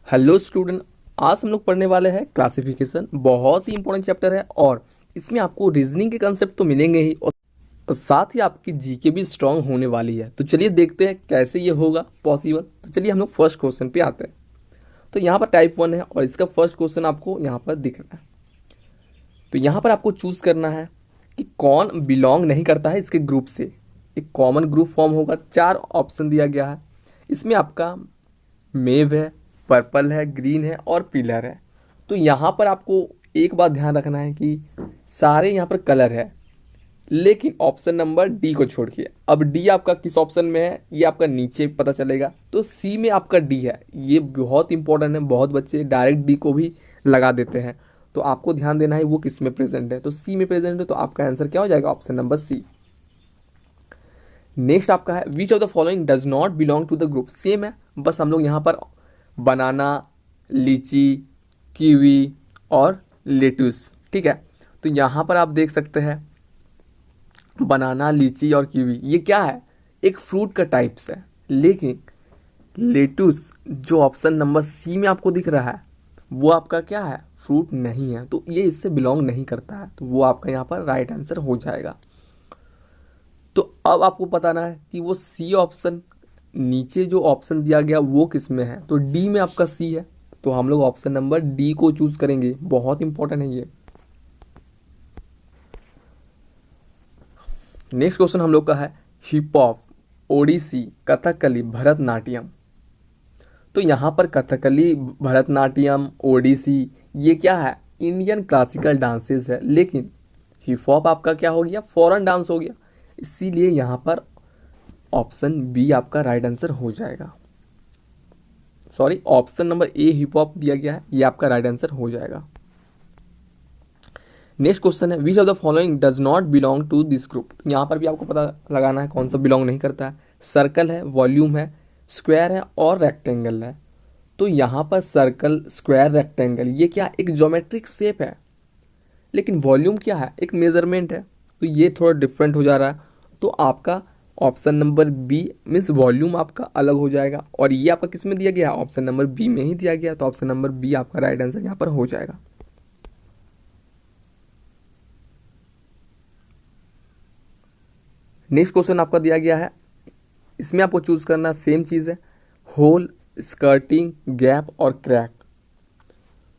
Hello student. आज हम लोग पढ़ने वाले हैं क्लासिफिकेशन। बहुत ही इंपॉर्टेंट चैप्टर है और इसमें आपको रीजनिंग के कंसेप्ट तो मिलेंगे ही और साथ ही आपकी जीके भी स्ट्रांग होने वाली है। तो चलिए देखते हैं कैसे ये होगा पॉसिबल। तो चलिए हम लोग फर्स्ट क्वेश्चन पे आते हैं। तो यहाँ पर टाइप 1 है और इसका फर्स्ट क्वेश्चन आपको यहाँ पर दिख रहा है। तो यहाँ पर आपको चूज करना है कि कौन बिलोंग नहीं करता है इसके ग्रुप से। एक कॉमन ग्रुप फॉर्म होगा। 4 ऑप्शन दिया गया है। इसमें आपका मेव है, पर्पल है, ग्रीन है और पिलर है। तो यहाँ पर आपको एक बात ध्यान रखना है कि सारे यहाँ पर कलर है, लेकिन ऑप्शन नंबर डी को छोड़ के। अब डी आपका किस ऑप्शन में है ये आपका नीचे पता चलेगा। तो सी में आपका डी है। ये बहुत इंपॉर्टेंट है। बहुत बच्चे डायरेक्ट डी को भी लगा देते हैं। तो आपको ध्यान देना है वो किस में प्रेजेंट है। तो सी में प्रेजेंट है तो आपका आंसर क्या हो जाएगा? Option number C. नेक्स्ट आपका है which of the following does not belong to the group. Same है, बस हम लोग यहाँ पर बनाना, लीची, कीवी और लेटुस, ठीक है। तो यहाँ पर आप देख सकते हैं बनाना, लीची और कीवी ये क्या है? एक फ्रूट का टाइप्स है। लेकिन लेटुस जो ऑप्शन नंबर सी में आपको दिख रहा है वो आपका क्या है? फ्रूट नहीं है। तो ये इससे बिलोंग नहीं करता है। तो वो आपका यहाँ पर राइट आंसर हो जाएगा। तो अब आपको बताना है कि वो सी ऑप्शन नीचे जो ऑप्शन दिया गया वो किस में है। तो डी में आपका सी है। तो हम लोग ऑप्शन नंबर डी को चूज करेंगे। बहुत इंपॉर्टेंट है ये। नेक्स्ट क्वेश्चन हम लोग का है हिप हॉप, ओडिसी, कथकली, भरतनाट्यम। तो यहाँ पर कथकली, भरतनाट्यम, ओडिसी ये क्या है? इंडियन क्लासिकल डांसेस है। लेकिन हिप हॉप आपका क्या हो गया? फॉरेन डांस हो गया। इसीलिए यहाँ पर ऑप्शन बी आपका राइट आंसर हो जाएगा। Sorry, option number A hip hop दिया गया है, ये आपका राइट आंसर हो जाएगा। नेक्स्ट क्वेश्चन है which of the following does not belong to this group. यहाँ पर भी आपको पता लगाना है कौन सा बिलोंग नहीं करता है। सर्कल है, वॉल्यूम है, स्क्वायर है और रेक्टेंगल है। तो यहाँ पर सर्कल, स्क्वायर, रेक्टेंगल ये क्या? एक ज्योमेट्रिक शेप है। लेकिन वॉल्यूम क्या है? एक मेजरमेंट है। तो ये थोड़ा डिफरेंट हो जा रहा है। तो आपका option number B means volume आपका अलग हो जाएगा। और ये आपका किस में दिया गया? ऑप्शन नंबर बी में ही दिया गया। तो ऑप्शन नंबर बी आपका राइट आंसर यहाँ पर हो जाएगा। नेक्स्ट क्वेश्चन आपका दिया गया है। इसमें आपको चूज करना सेम चीज़ है, होल, स्कर्टिंग, गैप और क्रैक।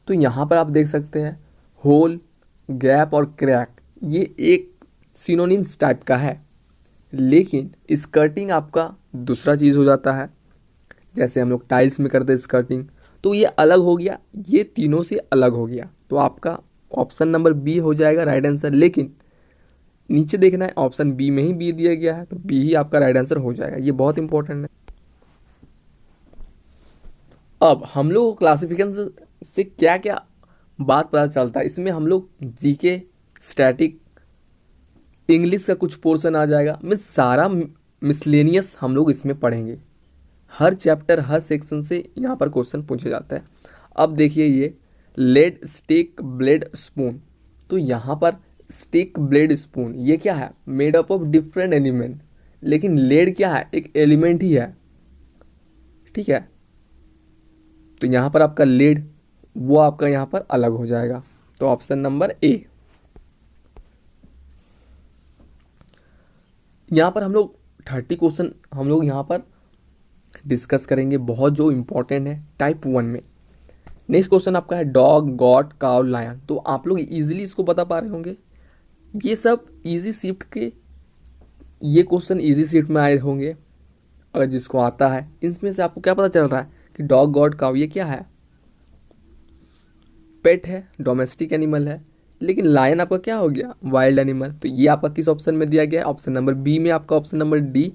तो यहाँ पर आप देख सकते हैं होल, गैप और क्रैक ये एक सिनोनिम्स टाइप का है। लेकिन स्कर्टिंग आपका दूसरा चीज़ हो जाता है। जैसे हम लोग टाइल्स में करते हैं स्कर्टिंग, तो ये अलग हो गया, ये तीनों से अलग हो गया। तो आपका ऑप्शन नंबर बी हो जाएगा राइट आंसर। लेकिन नीचे देखना है ऑप्शन बी में ही बी दिया गया है, तो बी ही आपका राइट आंसर हो जाएगा। ये बहुत इंपॉर्टेंट है। अब हम लोग क्लासिफिकेशन से क्या क्या बात पता चलता है, इसमें हम लोग जीके, स्टैटिक, इंग्लिश का कुछ पोर्शन आ जाएगा। मीन्स सारा मिसलेनियस हम लोग इसमें पढ़ेंगे। हर चैप्टर, हर सेक्शन से यहाँ पर क्वेश्चन पूछे जाता है। अब देखिए ये लेड, स्टिक, ब्लेड, स्पून। तो यहाँ पर स्टिक, ब्लेड, स्पून ये क्या है? Made up of different element. लेकिन लेड क्या है? एक एलिमेंट ही है, ठीक है। तो यहाँ पर आपका लेड वो आपका यहाँ पर अलग हो जाएगा। तो ऑप्शन नंबर ए। यहाँ पर हम लोग 30 क्वेश्चन हम लोग यहाँ पर डिस्कस करेंगे, बहुत जो इंपॉर्टेंट है टाइप 1 में। नेक्स्ट क्वेश्चन आपका है डॉग, गॉट, काउ, लायन। तो आप लोग इजीली इसको बता पा रहे होंगे। ये सब इजी शिफ्ट के, ये क्वेश्चन इजी शिफ्ट में आए होंगे अगर जिसको आता है। इसमें से आपको क्या पता चल रहा है कि डॉग, गॉट, काउ ये क्या है? पेट है, डोमेस्टिक एनिमल है। लेकिन लायन आपका क्या हो गया? Wild animal. तो ये आपका किस ऑप्शन में दिया गया है? ऑप्शन नंबर बी में आपका ऑप्शन नंबर डी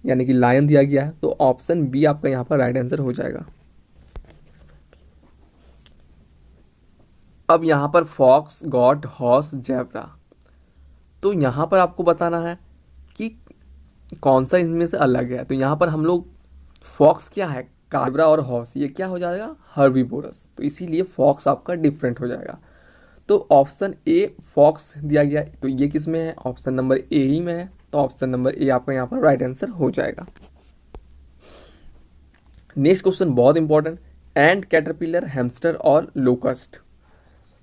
यानी कि लायन दिया गया है। तो ऑप्शन बी आपका यहाँ पर राइट आंसर हो जाएगा। अब यहाँ पर फॉक्स, गॉट, हॉर्स, जेब्रा। तो यहाँ पर आपको बताना है कि कौन सा इनमें से अलग है। तो यहाँ पर हम लोग फॉक्स क्या है? कार्बरा और हॉर्स ये क्या हो जाएगा? हर्बीवोरस। तो इसीलिए फॉक्स आपका डिफरेंट हो जाएगा। तो ऑप्शन ए फॉक्स दिया गया, तो ये किस में है? ऑप्शन नंबर ए ही में है। तो ऑप्शन नंबर ए आपका यहाँ पर राइट आंसर हो जाएगा। नेक्स्ट क्वेश्चन बहुत इंपॉर्टेंट, एंड, कैटरपिलर, हैमस्टर और लोकस्ट।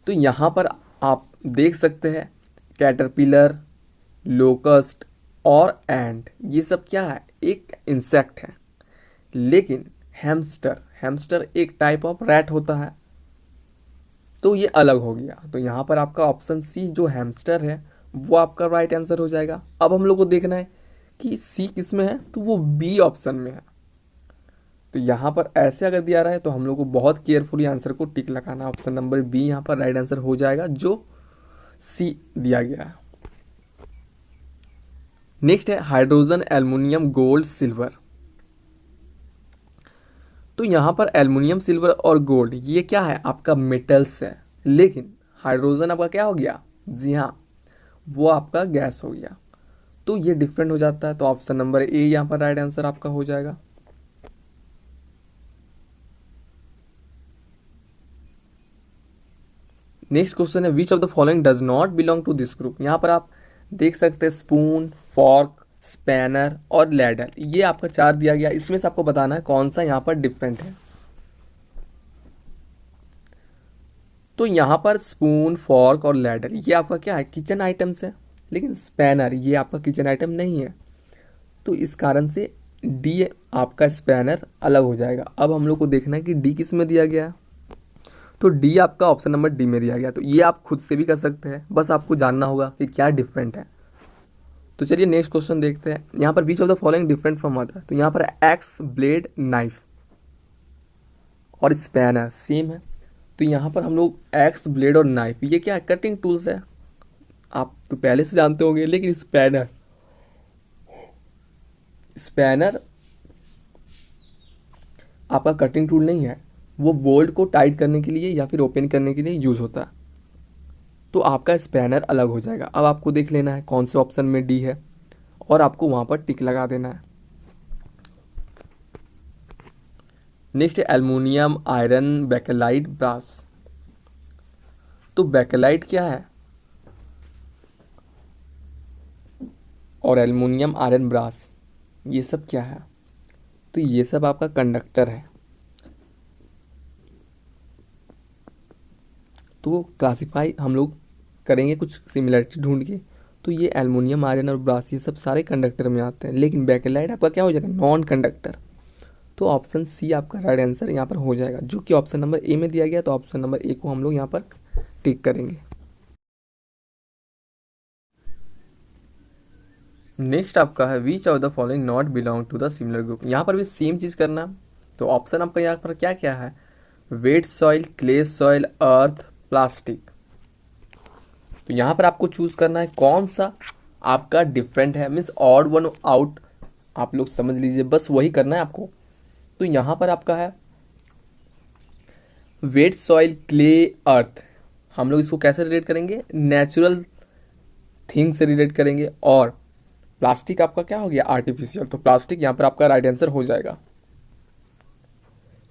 तो यहाँ पर आप देख सकते हैं कैटरपिलर, लोकस्ट और एंड, ये सब क्या है, एक इंसेक्ट है। लेकिन हैमस्टर, हैमस्टर एक टाइप ऑफ रैट होता है, तो ये अलग हो गया। तो यहाँ पर आपका ऑप्शन सी जो हैमस्टर है वो आपका राइट आंसर हो जाएगा। अब हम लोग को देखना है कि सी किस में है, तो वो बी ऑप्शन में है। तो यहाँ पर ऐसे अगर दिया रहा है तो हम लोग को बहुत केयरफुली आंसर को टिक लगाना। ऑप्शन नंबर बी यहाँ पर राइट आंसर हो जाएगा, जो सी दिया गया है। नेक्स्ट है हाइड्रोजन, एल्युमिनियम, गोल्ड, सिल्वर। तो यहाँ पर एल्युमिनियम, सिल्वर और गोल्ड ये क्या है, आपका मेटल्स है। लेकिन हाइड्रोजन आपका क्या हो गया, जी हाँ, वो आपका गैस हो गया। तो ये डिफरेंट हो जाता है। तो ऑप्शन नंबर ए यहाँ पर राइट आंसर आपका हो जाएगा। नेक्स्ट क्वेश्चन है which of the following does not belong to this group. यहाँ पर आप देख सकते हैं स्पून, फॉर्क, स्पैनर और लैडर, ये आपका चार दिया गया। इसमें से आपको बताना है कौन सा यहाँ पर डिफरेंट है। तो यहाँ पर स्पून, फॉर्क और लैडर ये आपका क्या है, किचन आइटम्स है। लेकिन स्पैनर ये आपका किचन आइटम नहीं है। तो इस कारण से डी आपका स्पैनर अलग हो जाएगा। अब हम लोग को देखना है कि डी किस में दिया गया है। तो डी आपका ऑप्शन नंबर डी में दिया गया। तो ये आप खुद से भी कर सकते हैं, बस आपको जानना होगा कि क्या डिफरेंट है। तो चलिए नेक्स्ट क्वेश्चन देखते हैं। यहाँ पर which of the following different from other. तो यहाँ पर एक्स, ब्लेड, नाइफ और स्पैनर सेम है। तो यहाँ पर हम लोग एक्स, ब्लेड और नाइफ ये क्या है, कटिंग टूल्स है, आप तो पहले से जानते होंगे। लेकिन स्पैनर, स्पैनर आपका कटिंग टूल नहीं है, वो बोल्ट को टाइट करने के लिए या फिर ओपन करने के लिए यूज़ होता है। तो आपका स्पैनर अलग हो जाएगा। अब आपको देख लेना है कौन से ऑप्शन में डी है और आपको वहाँ पर टिक लगा देना है। नेक्स्ट है एल्युमिनियम, आयरन, बेकेलाइट, ब्रास। तो बेकेलाइट क्या है और एल्युमिनियम, आयरन, ब्रास ये सब क्या है, तो ये सब आपका कंडक्टर है। तो क्लासिफाई हम लोग करेंगे कुछ सिमिलरिटी ढूंढ के। तो ये एल्युमिनियम, आयरन और ब्रास ये सब सारे कंडक्टर में आते हैं। लेकिन बेकेलाइट आपका क्या हो जाएगा, नॉन कंडक्टर। तो ऑप्शन सी आपका राइट आंसर यहाँ पर हो जाएगा, जो कि ऑप्शन नंबर ए में दिया गया। तो ऑप्शन नंबर ए को हम लोग यहाँ पर टिक करेंगे। नेक्स्ट आपका है which of the following not belong to the similar group. यहाँ पर भी सेम चीज़ करना। तो ऑप्शन आपका यहाँ पर क्या क्या है, वेट सॉइल, क्ले सॉइल, अर्थ, प्लास्टिक। तो यहाँ पर आपको चूज करना है कौन सा आपका डिफरेंट है, मीन्स ऑड वन आउट, आप लोग समझ लीजिए, बस वही करना है आपको। तो यहाँ पर आपका है वेट सॉइल, क्ले, अर्थ। हम लोग इसको कैसे रिलेट करेंगे, नेचुरल थिंग से रिलेट करेंगे। और प्लास्टिक आपका क्या हो गया, आर्टिफिशियल। तो प्लास्टिक यहाँ पर आपका राइट आंसर हो जाएगा।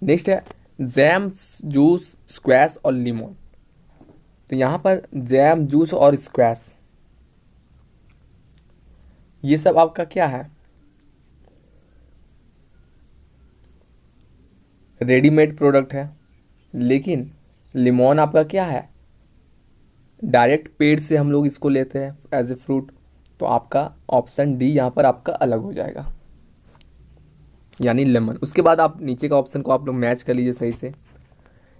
नेक्स्ट है जैम, जूस, स्क्वैश और लीमन। तो यहाँ पर जैम, जूस और स्क्वैश ये सब आपका क्या है, रेडीमेड प्रोडक्ट है। लेकिन लिमोन आपका क्या है, डायरेक्ट पेड़ से हम लोग इसको लेते हैं एज ए फ्रूट। तो आपका ऑप्शन डी यहाँ पर आपका अलग हो जाएगा, यानी लेमन। उसके बाद आप नीचे का ऑप्शन को आप लोग मैच कर लीजिए सही से।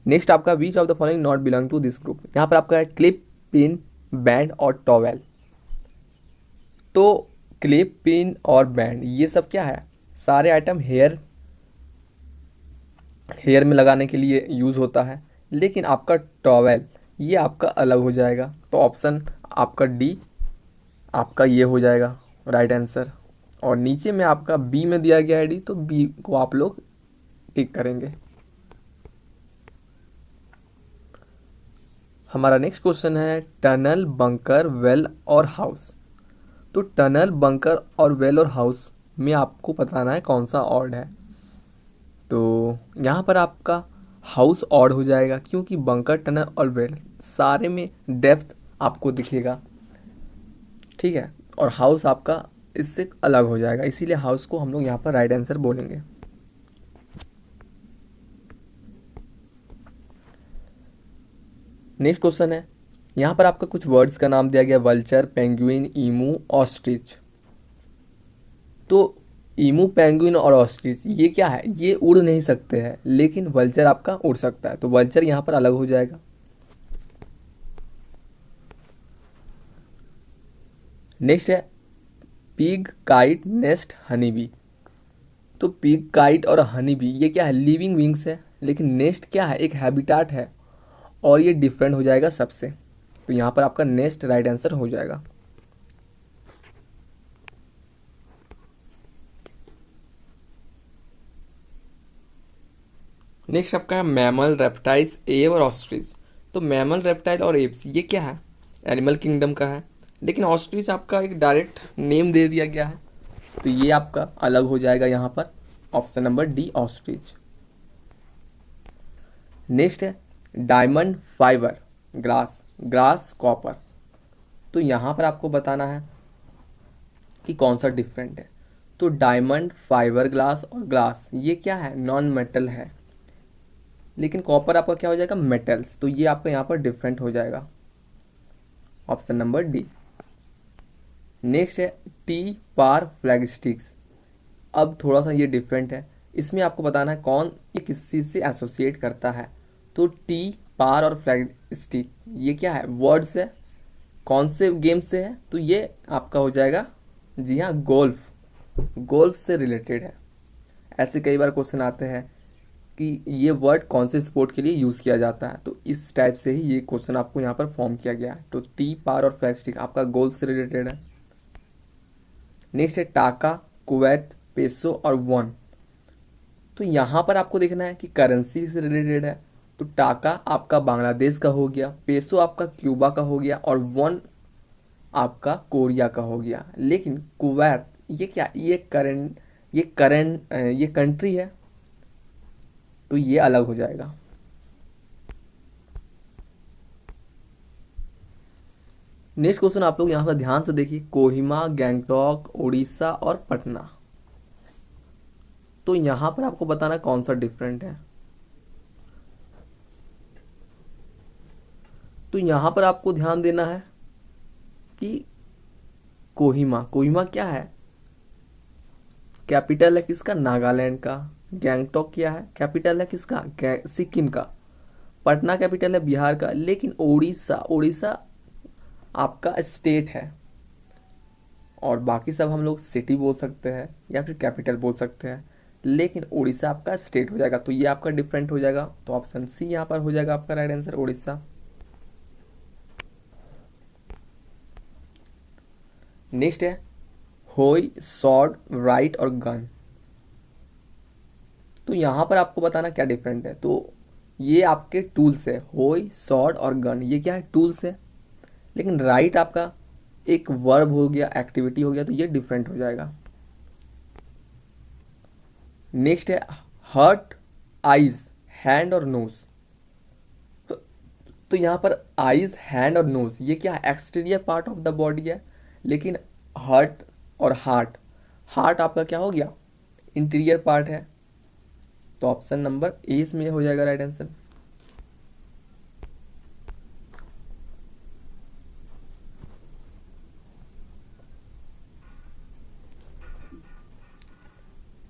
नेक्स्ट आपका which of the following not belong to this group. यहाँ पर आपका है क्लिप, पिन, बैंड और टॉवेल। तो क्लिप, पिन और बैंड ये सब क्या है, सारे आइटम हेयर में लगाने के लिए यूज़ होता है। लेकिन आपका टॉवेल ये आपका अलग हो जाएगा। तो ऑप्शन आपका डी आपका ये हो जाएगा राइट आंसर। और नीचे में आपका बी में दिया गया है डी, तो बी को आप लोग टिक करेंगे। हमारा नेक्स्ट क्वेश्चन है टनल, बंकर, वेल और हाउस। तो टनल, बंकर और वेल और हाउस में आपको बताना है कौन सा ऑड है। तो यहाँ पर आपका हाउस ऑड हो जाएगा, क्योंकि बंकर, टनल और वेल सारे में डेप्थ आपको दिखेगा, ठीक है। और हाउस आपका इससे अलग हो जाएगा, इसीलिए हाउस को हम लोग यहाँ पर राइट आंसर बोलेंगे। नेक्स्ट क्वेश्चन है, यहाँ पर आपका कुछ वर्ड्स का नाम दिया गया, वल्चर, पेंगुइन, ईमू, ऑस्ट्रिच। तो ईमू, पेंगुइन और ऑस्ट्रिच ये क्या है, ये उड़ नहीं सकते हैं, लेकिन वल्चर आपका उड़ सकता है, तो वल्चर यहाँ पर अलग हो जाएगा। नेक्स्ट है pig, kite, nest, honey bee. तो पिग, काइट और हनी बी ये क्या है, लिविंग विंग्स है, लेकिन नेस्ट क्या है, एक हैबिटाट है, और ये डिफरेंट हो जाएगा सबसे। तो यहाँ पर आपका नेस्ट राइट आंसर हो जाएगा। नेक्स्ट आपका है मैमल, रेप्टाइल्स, एव और ऑस्ट्रिच। तो मैमल, रेप्टाइल और एव्स ये क्या है, एनिमल किंगडम का है, लेकिन ऑस्ट्रिच आपका एक डायरेक्ट नेम दे दिया गया है, तो ये आपका अलग हो जाएगा यहाँ पर, option number D ostrich. Next है diamond, fibre, glass, glass, copper. तो यहाँ पर आपको बताना है कि कौन सा डिफरेंट है। तो डायमंड, फाइबर ग्लास और ग्लास ये क्या है, नॉन मेटल है, लेकिन कॉपर आपका क्या हो जाएगा, मेटल्स, तो ये आपका यहाँ पर डिफरेंट हो जाएगा, ऑप्शन नंबर डी। नेक्स्ट है टी, पार, फ्लैग स्टिक्स। अब थोड़ा सा ये डिफरेंट है, इसमें आपको बताना है कौन ये किस चीज़ से एसोसिएट करता है। तो टी, पार और फ्लैग स्टिक ये क्या है, वर्ड्स है, कौन से गेम से है, तो ये आपका हो जाएगा, जी हाँ, गोल्फ, गोल्फ से रिलेटेड है। ऐसे कई बार क्वेश्चन आते हैं कि ये वर्ड कौन से स्पोर्ट के लिए यूज़ किया जाता है, तो इस टाइप से ही ये क्वेश्चन आपको यहाँ पर फॉर्म किया गया है। तो टी, पार और फ्लैग स्टिक आपका गोल्फ से रिलेटेड है। नेक्स्ट है टाका, कुवैत, पेसो और वॉन। तो यहाँ पर आपको देखना है कि करेंसी से रिलेटेड है, तो टाका आपका बांग्लादेश का हो गया, पेसो आपका क्यूबा का हो गया, और वॉन आपका कोरिया का हो गया। लेकिन कुवैत ये क्या, ये कंट्री है, तो ये अलग हो जाएगा। नेक्स्ट क्वेश्चन आप लोग यहाँ पर ध्यान से देखिए, कोहिमा, गैंगटॉक, उड़ीसा और पटना। तो यहाँ पर आपको बताना कौन सा डिफरेंट है। तो यहाँ पर आपको ध्यान देना है कि कोहिमा, कोहिमा क्या है, कैपिटल है किसका, नागालैंड का। गैंगटॉक क्या है, कैपिटल है किसका, सिक्किम का। पटना कैपिटल है बिहार का, लेकिन उड़ीसा, उड़ीसा आपका स्टेट है, और बाकी सब हम लोग सिटी बोल सकते हैं या फिर कैपिटल बोल सकते हैं, लेकिन उड़ीसा आपका स्टेट हो जाएगा, तो ये आपका डिफरेंट हो जाएगा, तो ऑप्शन सी यहाँ पर हो जाएगा आपका राइट आंसर, उड़ीसा। नेक्स्ट है होई, सॉर्ड, राइट और गन। तो यहाँ पर आपको बताना क्या डिफरेंट है। तो ये आपके टूल्स है, होई, सॉर्ड और गन ये क्या है, टूल्स है, लेकिन राइट आपका एक वर्ब हो गया, एक्टिविटी हो गया, तो ये डिफरेंट हो जाएगा। नेक्स्ट है हर्ट, आइज, हैंड और नोज। तो यहाँ पर आइज, हैंड और नोज ये क्या है, exterior part of the body है, लेकिन हर्ट और हार्ट, हार्ट आपका क्या हो गया, इंटीरियर पार्ट है, तो ऑप्शन नंबर ए इसमें हो जाएगा राइट आंसर।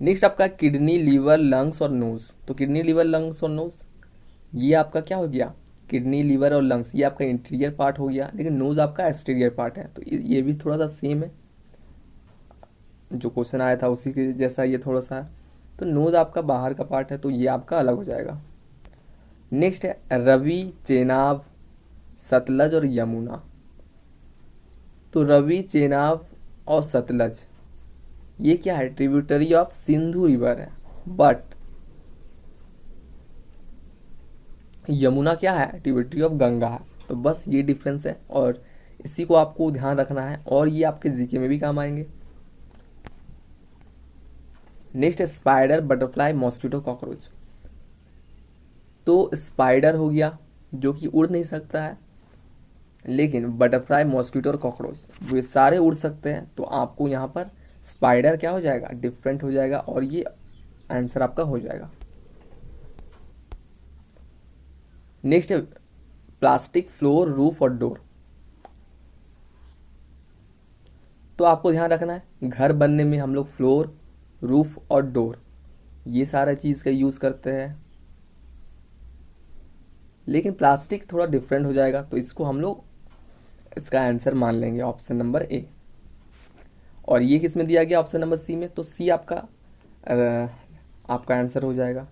नेक्स्ट आपका किडनी, लीवर, लंग्स और नोज। तो किडनी, लीवर, लंग्स और नोज ये आपका क्या हो गया, किडनी, लीवर और लंग्स ये आपका इंटीरियर पार्ट हो गया, लेकिन नोज आपका एक्सटीरियर पार्ट है, तो ये भी थोड़ा सा सेम है, जो क्वेश्चन आया था उसी के जैसा ये थोड़ा सा है। तो नोज आपका बाहर का पार्ट है, तो ये आपका अलग हो जाएगा। नेक्स्ट है रवि, चेनाब, सतलज और यमुना। तो रवि, चेनाब और सतलज ये क्या है, ट्रिब्यूटरी ऑफ सिंधु रिवर है, बट यमुना क्या है, ट्रिब्यूटरी ऑफ गंगा है, तो बस ये डिफरेंस है, और इसी को आपको ध्यान रखना है, और ये आपके जीके में भी काम आएंगे। नेक्स्ट है स्पाइडर, बटरफ्लाई, मॉस्किटो, कॉकरोच। तो स्पाइडर हो गया जो कि उड़ नहीं सकता है, लेकिन बटरफ्लाई, मॉस्किटो और कॉकरोच ये सारे उड़ सकते हैं, तो आपको यहाँ पर स्पाइडर क्या हो जाएगा, डिफरेंट हो जाएगा, और ये आंसर आपका हो जाएगा। नेक्स्ट है प्लास्टिक, फ्लोर, रूफ और डोर। तो आपको ध्यान रखना है घर बनने में हम लोग फ्लोर, रूफ और डोर ये सारा चीज़ का यूज़ करते हैं, लेकिन प्लास्टिक थोड़ा डिफरेंट हो जाएगा, तो इसको हम लोग इसका आंसर मान लेंगे ऑप्शन नंबर ए। और ये किस में दिया गया ऑप्शन नंबर सी में, तो सी आपका आपका आंसर हो जाएगा।